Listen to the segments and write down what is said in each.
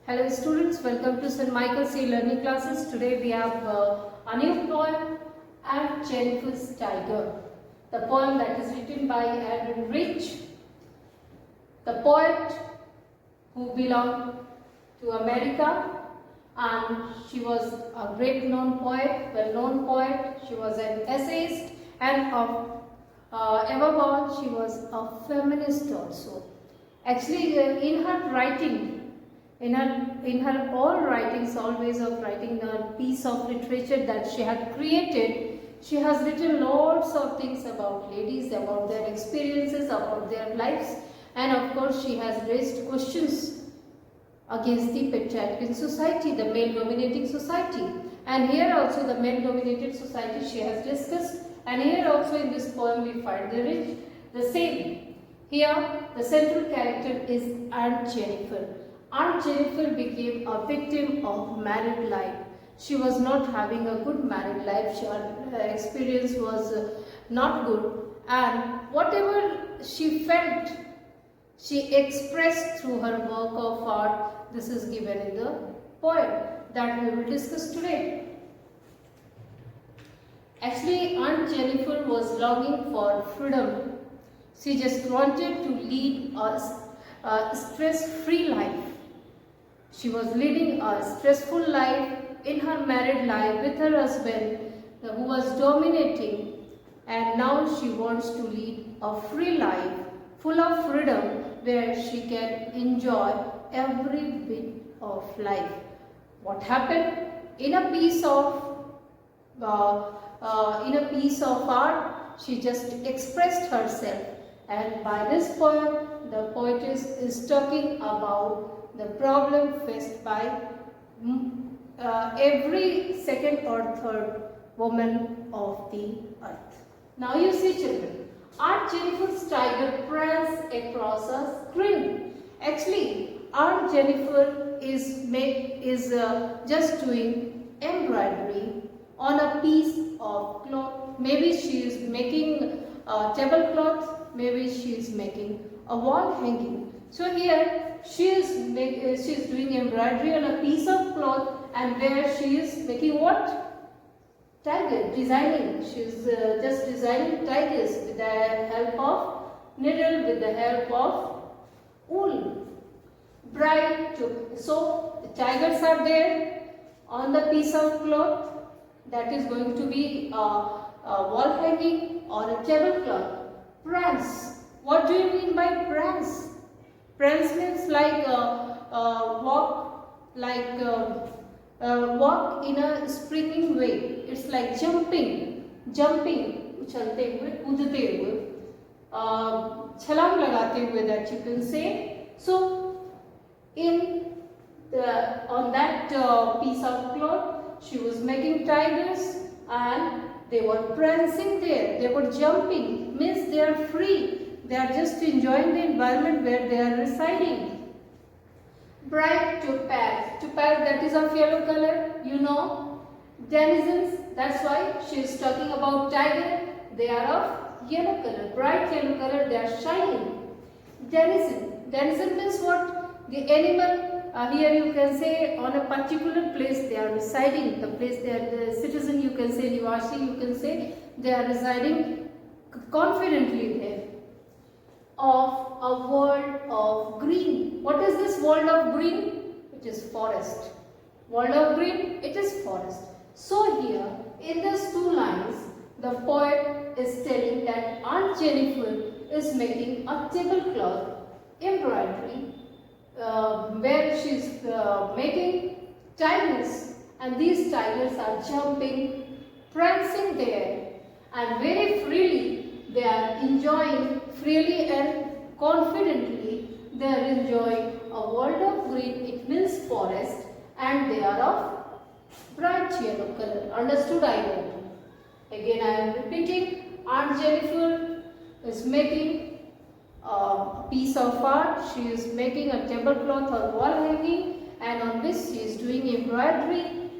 Hello students, welcome to St. Michael's Learning Classes. Today we have a new poem, Aunt Jennifer's Tiger. The poem that is written by Edwin Rich, the poet who belonged to America, and she was a great known poet, well-known poet. She was an essayist and above she was a feminist also. Actually, in her writing, in her all writings, always of writing a piece of literature that she had created, she has written lots of things about ladies, about their experiences, about their lives, and of course she has raised questions against the patriarchal society, the male-dominating society. And here also the male-dominated society she has discussed, and here also in this poem we find the same. Here the central character is Aunt Jennifer. Aunt Jennifer became a victim of married life. She was not having a good married life. Her experience was not good, and whatever she felt, she expressed through her work of art. This is given in the poem that we will discuss today. Actually, Aunt Jennifer was longing for freedom. She just wanted to lead a stress-free life. She was leading a stressful life in her married life with her husband who was dominating, and now she wants to lead a free life full of freedom where she can enjoy every bit of life. What happened? In a piece of art, she just expressed herself, and by this poem, the poetess is talking about the problem faced by every second or third woman of the earth. Now you see children, Aunt Jennifer's tiger prance across a screen. Actually, Aunt Jennifer is just doing embroidery on a piece of cloth. Maybe she is making a tablecloth, maybe she is making a wall hanging. So here she is doing embroidery on a piece of cloth, and where she is making what? Tiger, designing. She is just designing tigers with the help of needle, with the help of wool. So the tigers are there on the piece of cloth that is going to be a wall hanging or a tablecloth. Prance. What do you mean by prance? Prance means like walk in a springing way. It's like jumping, उछलते हुए, कूदते हुए, छलांग लगाते हुए, that you can say. So, on that piece of cloth, she was making tigers, and they were prancing there. They were jumping. Means they are free. They are just enjoying the environment where they are residing. Bright topaz. Topaz, that is of yellow color, you know. Denizens, that's why she is talking about tiger. They are of yellow color, bright yellow color, they are shining. Denizen. Denizen means what? The animal, here you can say on a particular place they are residing. The place they are the citizen, you can say Nivasi, you can say they are residing confidently there. Of a world of green. What is this world of green? It is forest. World of green, it is forest. So here, in these two lines, the poet is telling that Aunt Jennifer is making a tablecloth embroidery where she is making tigers, and these tigers are jumping, prancing there, and very freely they are enjoying, freely and confidently they are enjoying a world of green. It means forest, and they are of bright yellow color. Understood, I hope. Again I am repeating, Aunt Jennifer is making a piece of art. She is making a tablecloth or wall hanging, and on this she is doing embroidery.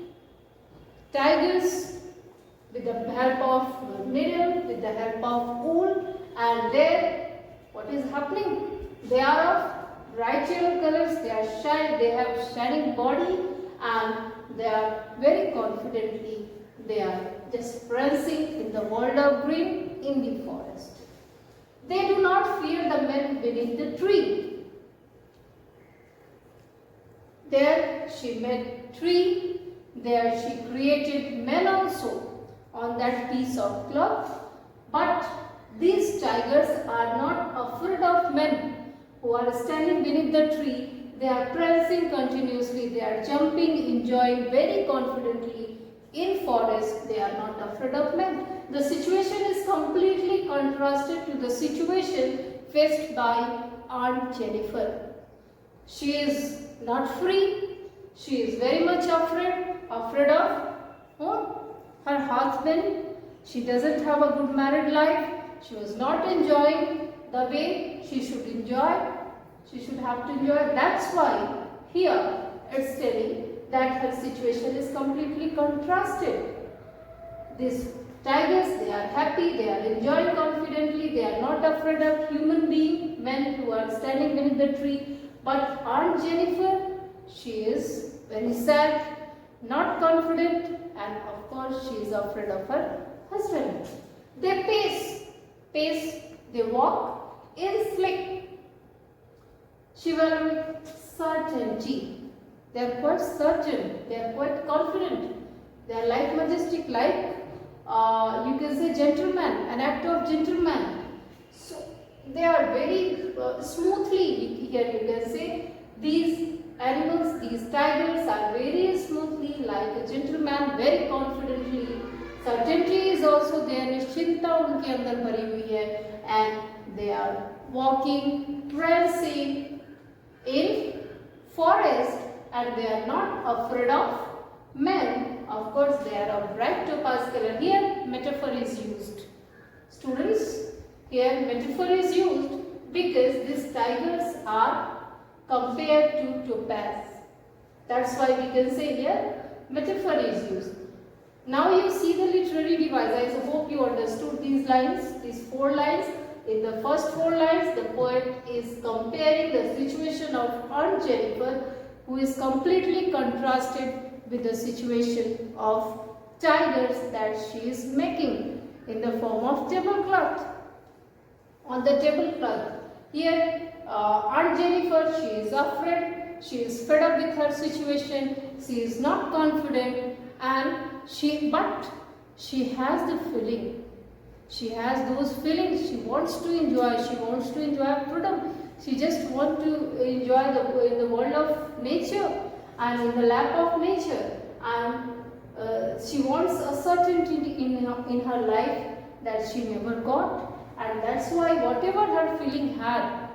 Tigers with the help of needle, with the help of wool, and there what is happening? They are of bright yellow colors, they have shining body, and they are very confidently, they are just prancing in the world of green in the forest. They do not fear the men beneath the tree. There she met tree, there she created men also on that piece of cloth. But these tigers are not afraid of men who are standing beneath the tree. They are prancing continuously, they are jumping, enjoying very confidently in forest. They are not afraid of men. The situation is completely contrasted to the situation faced by Aunt Jennifer. She is not free. She is very much afraid of her husband. She doesn't have a good married life. She was not enjoying the way she should enjoy. She should have to enjoy. That's why here it's telling that her situation is completely contrasted. These tigers, they are happy, they are enjoying confidently, they are not afraid of human being, men who are standing beneath the tree. But Aunt Jennifer, she is very sad, not confident, and of course she is afraid of her husband. They pace, they walk in slick, chivalric certainty. They are quite certain, they are quite confident, they are like majestic, like you can say gentleman, an act of gentleman. So they are very smoothly, here you can say, these animals, these tigers are very smoothly like a gentleman, very confidently. Certainty is also there, निश्चिंता उनके अंदर भरी हुई है, and they are walking, prancing in forest, and they are not afraid of men. Of course, they are of bright topaz color. Here, metaphor is used. Students, here metaphor is used because these tigers are compared to topaz. That's why we can say here metaphor is used. Now you see the literary device. I hope you understood these lines, these 4 lines. In the first 4 lines, the poet is comparing the situation of Aunt Jennifer, who is completely contrasted with the situation of tigers that she is making in the form of tablecloth. On the tablecloth, here Aunt Jennifer, she is afraid, she is fed up with her situation, she is not confident, and but she has the feeling, she has those feelings, she wants to enjoy freedom, she just wants to enjoy in the world of nature and in the lap of nature, and she wants a certainty in her life that she never got, and that's why whatever her feeling had,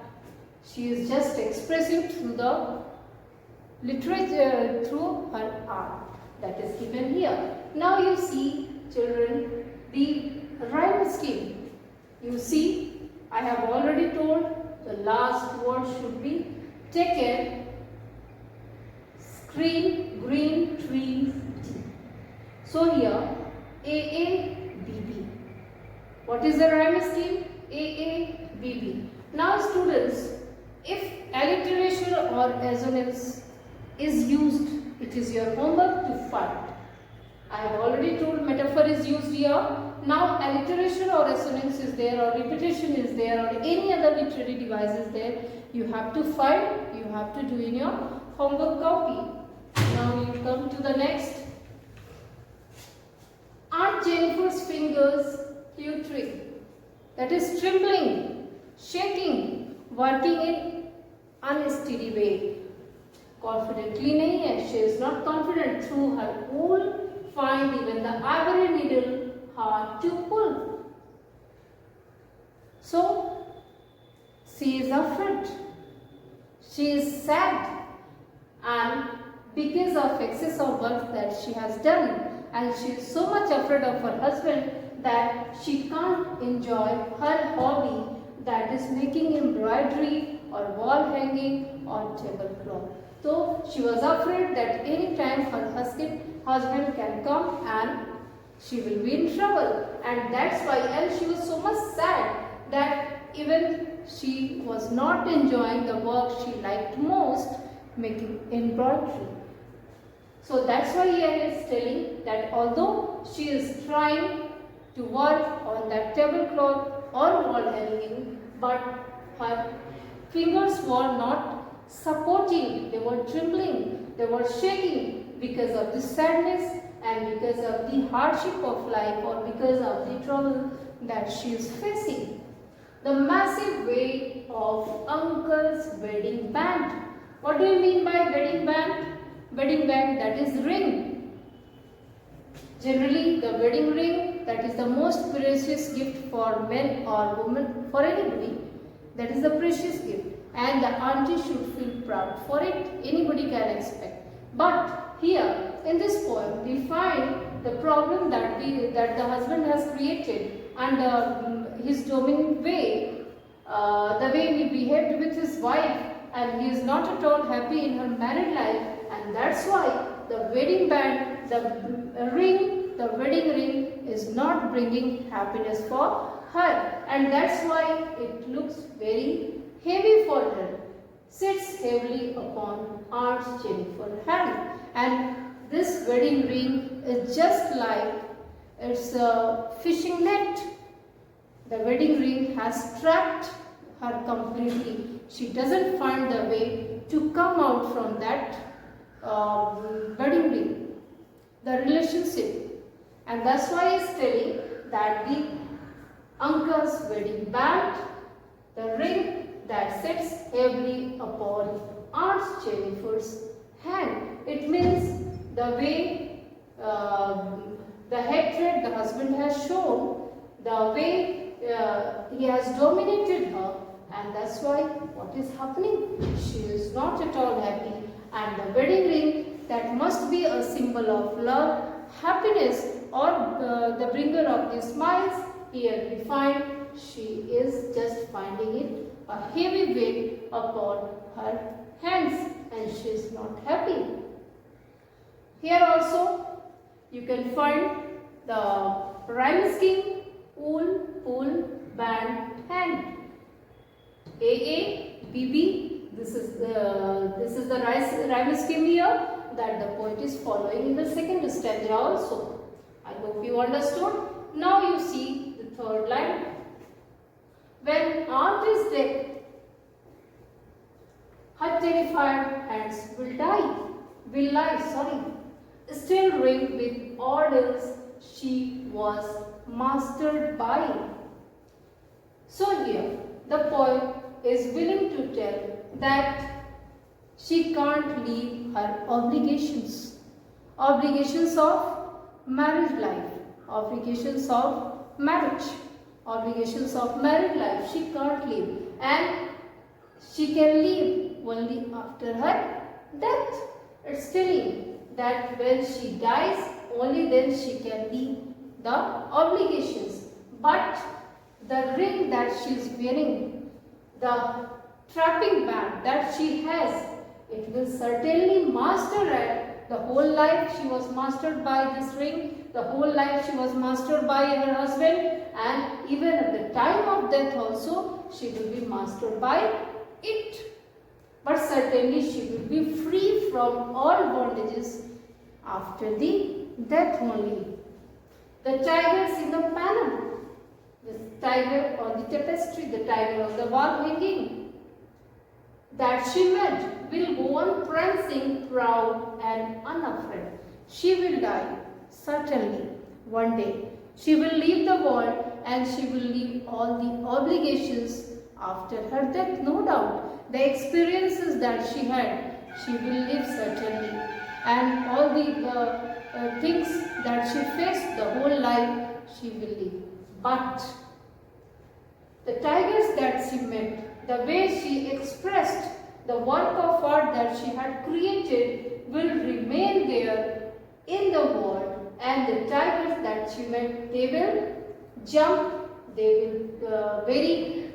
she is just expressing through the literature, through her art that is given here. Now you see, children, the rhyme scheme. You see, I have already told the last word should be taken. Screen, green, trees, tea. So here, AABB. What is the rhyme scheme? AABB. Now students, if alliteration or assonance is used, it is your homework to find. I have already told metaphor is used here. Now alliteration or assonance is there, or repetition is there, or any other literary device is there. You have to find, you have to do in your homework copy. Now you come to the next. Aunt Jennifer's fingers fluttering, that is trembling, shaking, working in unsteady way. Confidently nahi hai, she is not confident. Through her wool find even the ivory needle hard to pull. So she is afraid, she is sad, and because of excess of work that she has done, and she is so much afraid of her husband that she can't enjoy her hobby, that is making embroidery or wall hanging or tablecloth. So she was afraid that any time her husband can come and she will be in trouble, and that's why, and she was so much sad that even she was not enjoying the work she liked most, making embroidery. So that's why here it is telling that although she is trying to work on that tablecloth or wall hanging, but her fingers were not supporting, they were trembling, they were shaking because of the sadness and because of the hardship of life or because of the trouble that she is facing. The massive weight of uncle's wedding band. What do you mean by wedding band? Wedding band, that is ring. Generally, the wedding ring, that is the most precious gift for men or women, for anybody. That is the precious gift. And the auntie should feel proud for it. Anybody can expect. But here, in this poem, we find the problem that the husband has created and his dominant way, the way he behaved with his wife, and he is not at all happy in her married life, and that's why the wedding band, the ring, the wedding ring is not bringing happiness for her, and that's why it looks very heavy for her, sits heavily upon Aunt Jennifer's hand. And this wedding ring is just like it's a fishing net. The wedding ring has trapped her completely. She doesn't find the way to come out from that wedding ring, the relationship. And that's why he's telling that the uncle's wedding band, the ring that sits heavily upon Aunt Jennifer's hand. It means the way the hatred the husband has shown, the way he has dominated her, and that's why what is happening? She is not at all happy, and the wedding ring that must be a symbol of love, happiness, or the bringer of the smiles, here we find she is just finding it a heavy weight upon her hands, and she is not happy. Here also you can find the rhyme scheme: wool, pull, band, hand. AA, BB. This is the rhyme scheme here that the poet is following in the second stanza also. I hope you understood. Now you see the third line. When aunt is dead, her terrified hands will lie, still ring with orders she was mastered by. So here the poet is willing to tell that she can't leave her obligations of marriage life, obligations of marriage, obligations of married life. She can't leave, and she can leave only after her death. It's telling that when she dies, only then she can leave the obligations. But the ring that she is wearing, the trapping band that she has, it will certainly master her. The whole life she was mastered by this ring, the whole life she was mastered by her husband, and even at the time of death also she will be mastered by it. But certainly she will be free from all bondages after the death only. The tigers in the panel, the tiger on the tapestry, the tiger on the wall hanging, that she met will go on prancing, proud and unafraid. She will die, certainly, one day. She will leave the world and she will leave all the obligations after her death, no doubt. The experiences that she had, she will live certainly. And all the things that she faced the whole life, she will live. But the tigers that she met, the way she expressed the work of art that she had created will remain there in the world, and the tigers that she met, they will jump, they will very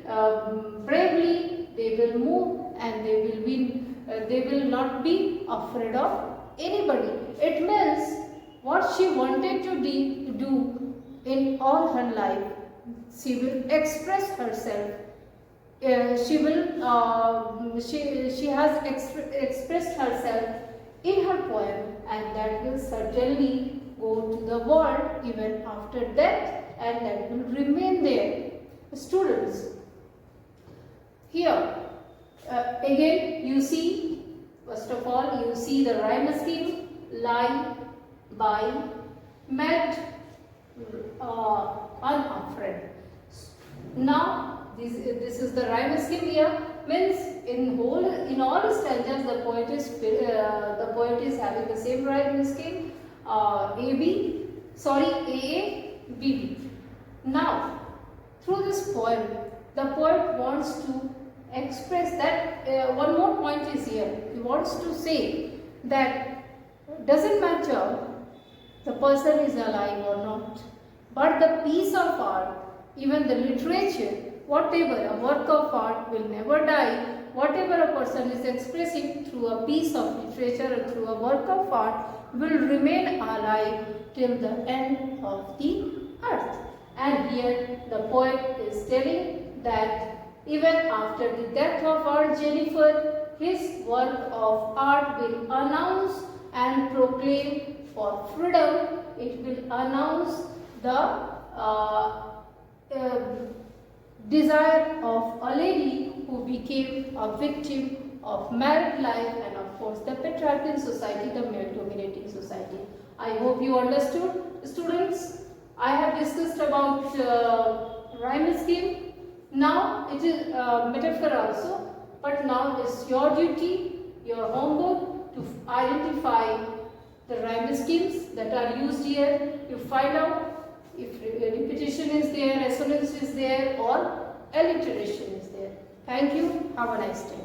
bravely, they will move, and they will not be afraid of anybody. It means what she wanted to do in all her life, she will express herself she has expressed herself in her poem, and that will certainly go to the world even after death, and that will remain there. Students, here again you see, first of all you see the rhyme scheme: lie, by, met, unafraid. Now this is the rhyme scheme here. Means in all stanzas the poet is having the same rhyme scheme, AA, BB. Now through this poem the poet wants to express that one more point is here. He wants to say that doesn't matter the person is alive or not, but the piece of art, even the literature, whatever, a work of art will never die. Whatever a person is expressing through a piece of literature or through a work of art will remain alive till the end of the earth. And here the poet is telling that even after the death of our Jennifer, his work of art will announce and proclaim for freedom. It will announce the desire of a lady who became a victim of married life and of course the patriarchal society, the male dominating society. I hope you understood. Students, I have discussed about rhyme scheme. Now it is metaphor also, but now it's your duty, your homework to identify the rhyme schemes that are used here. You find out if repetition is there, assonance is there, or alliteration is there. Thank you. Have a nice day.